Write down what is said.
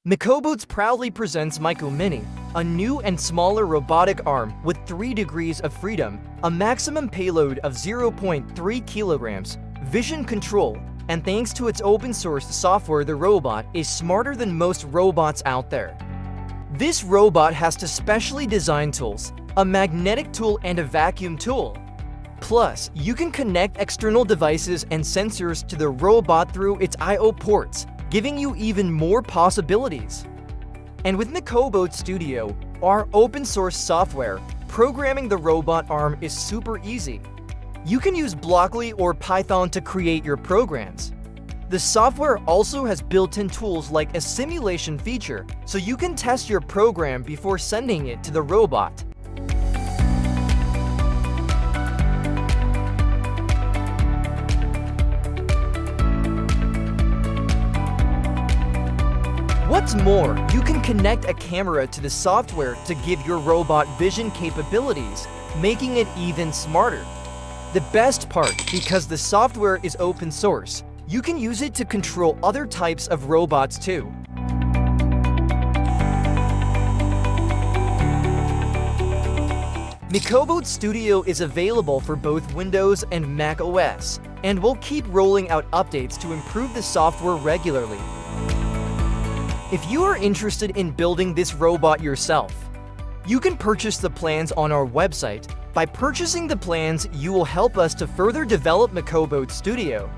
MiKo proudly presents MiKo Mini, a new and smaller robotic arm with 3 degrees of freedom, a maximum payload of 0.3 kilograms, vision control, and thanks to its open-source software, the robot is smarter than most robots out there. This robot has 2 specially designed tools, a magnetic tool and a vacuum tool. Plus, you can connect external devices and sensors to the robot through its I/O ports, giving you even more possibilities. And with MiKo Studio, our open-source software, programming the robot arm is super easy. You can use Blockly or Python to create your programs. The software also has built-in tools like a simulation feature, so you can test your program before sending it to the robot. What's more, you can connect a camera to the software to give your robot vision capabilities, making it even smarter. The best part, because the software is open source, you can use it to control other types of robots too. MiKo Studio is available for both Windows and Mac OS, and we'll keep rolling out updates to improve the software regularly. If you are interested in building this robot yourself, you can purchase the plans on our website. By purchasing the plans, you will help us to further develop MiKo Studio.